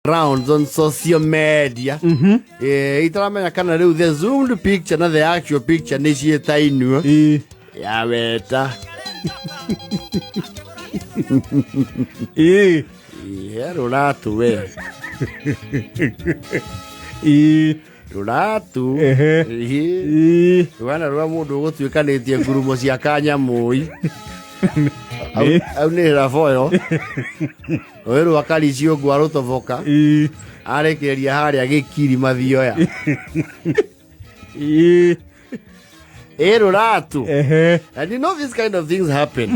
rounds on social media. Itaramenya kana riu the zoomed picture na the actual picture ni cietainwo. Ya weta. Rũratũ we. Rũratũ. Rũana rwa mũndũ gũtuĩkanĩtie ngurumo cia kanyamũi. Au nĩ raboyo. Oĩ rwa karici ũguo arũtoboka. Arekereria harĩa gĩkiri mathioya. Rũratũ. And you know this kind of things happen.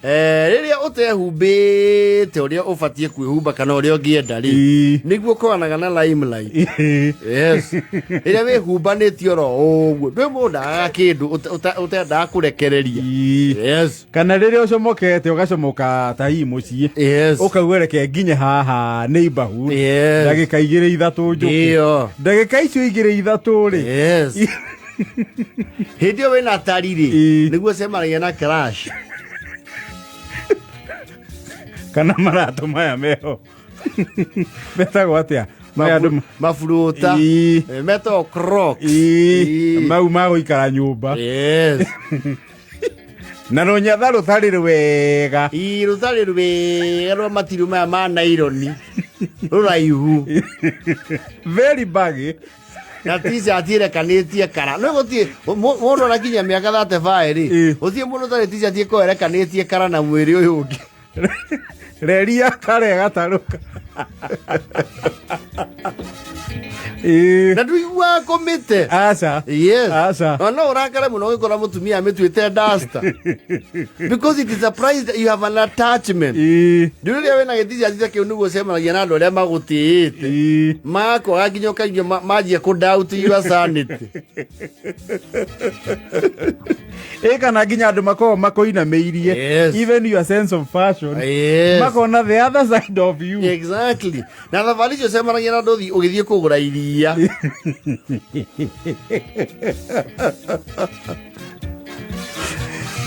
Rĩrĩa ũtehumbĩte ũrĩa ũbatiĩ kwĩhumba kana ũrĩa ũngĩenda rĩ nĩguo ũkoranaga na limelight. Yes. Rĩrĩa wĩhumbanĩtie oro ũguo ndwĩ mũndaga kĩndũ ũtendaga kũrekereria. Yes. Kana rĩrĩa ũcomokete ũgacomoka ta hii mũciĩ. Yes. Ũkauga reke nginye haha neighborhood. Yes. Ndagĩka 2-3 njũke. Ndagĩka icio 2-3 rĩ. Yes. Hĩndĩ ĩyo wĩna tari rĩ nĩguo ũcemanagia na crash. Kana maratũ maya meho metagwo atĩa maburuta metagwo crocs mau ma gũikara nyũmba. Yes. Na rũnyatha rũtarĩ rwega rũtarĩ rwega rwa matirũ maya ma naironi rũraihu very baggy. Na t-shirt irekanĩtie kara no gũtirĩ mũndũ arakinya mĩaka 35 rĩ gũtirĩ mũndũ ũtarĩ t-shirt ĩrekanĩtie kara na mwĩrĩ ũyũ ũngĩ. Rĩrĩa karega tarũka. Na ndũiguaga kũmĩte. Aca. Yes. Aca. No ũrakare mũno ũgĩkora mũtumia amĩtuĩte duster. Because it is a price that you have an attachment. Rĩrĩa wĩna gĩt-shirt kĩu nĩguo ũcemanagia na andũ arĩa magũtĩĩte. Makwaga nginya ũkaigua manjia kũ-doubt your sanity. Kana nginya andũ makoragwo makũinamĩirie. Even your sense of fashion. Makona the other side of you. Exactly. Na thabarĩ icio ũcemanagia na andũ ũgĩthiĩ kũgũra iria.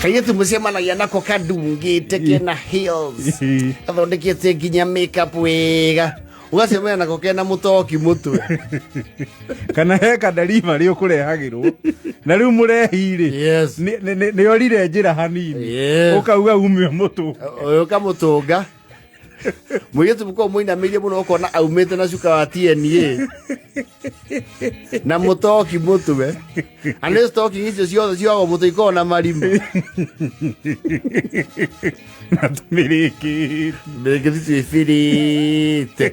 Kairĩtu mũcemanagia nako kadungĩte kena heels gathondekete nginya makeup wega ũgacemania nako kena mũtoki mũtwe. Kana he kadelivery ũkũrehagĩrwo na rĩu mũrehirĩ nĩorire njĩra hanini ũkauga ume mũtũ ũkamũtũnga mũirĩtu mũkorwo mũinamĩirie mũno ũkona aumĩte na cuka wa TNA na mũtoki mũtwe. Anĩ stocking icio ciothe ciogwo mũtwe ikorwo na marimũ na tũmĩrĩkĩti twĩbĩrĩte.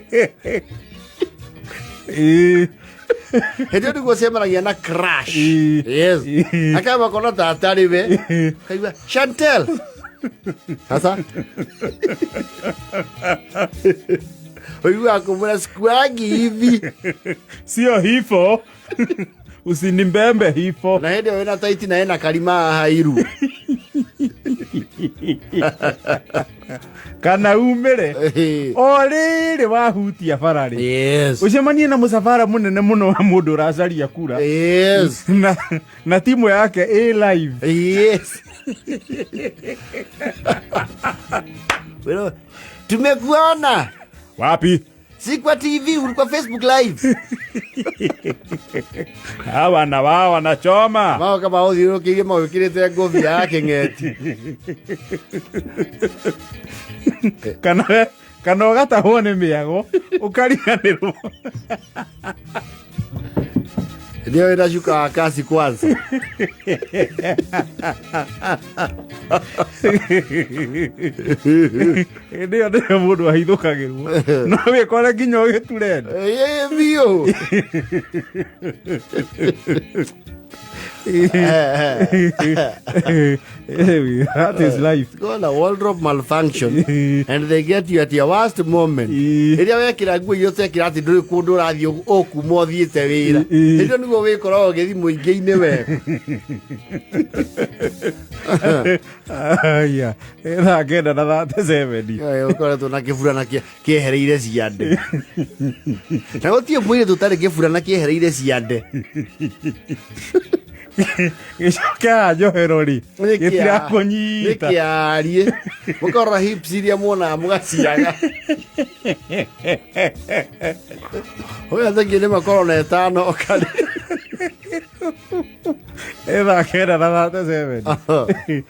Hĩndĩ ĩyo nĩguo ũcemanagia na crash. Yes. Akamba kona ta atarĩ we kaigua Chantel. Sasa oiguaga kũmwĩra squagi hivi sio hifo usinimbembe hifo. Na hĩndĩ ĩyo wĩna taiti na ena karima hairu kana umĩre o rĩrĩ wahutia bara rĩ. Yes. Ũcemanie na mũcabara mũnene mũno wa mũndũ ũracaria kura. Yes. Na timu yake live. Yes. Tumekuona wapi? Si kwa TV, ulikuwa Facebook live. Hawa na wao wanachoma. Wao kama hao ndio kile mawekilete ngovi yake ngeti. Kana ũgatahwo nĩ mĩago ũkariganĩrwo. Ndio inashuka kasi kwanza. Ndio mũndũ ahithũkagĩrwo. No wĩkore nginya ũgĩturenda. Bio. That is life. It's called a wardrobe malfunction and they get you at your worst moment. Rĩrĩa wekĩra nguo iria ũtekĩra atĩ ndũrĩ kũndũ ũrathiĩ ũkuma ũthiĩte wĩra. Rĩrĩa nĩguo wĩkoragwo ũgĩthiĩ mũingĩ-inĩ wega. Aya, thaa 9:37. Ũkoretwo na kĩburana kĩehereire ciande. Na gũtirĩ mwĩrĩ tũtarĩ kĩburana kĩehereire ciande. gĩcoke haha njohero rĩ gĩtirakũnyita nĩkĩarie mũkorora hips iria muonaga mũgaciaga ũyũ thengĩ nĩ makorwo na ĩtano ũkarĩ ĩthaa kenda na 37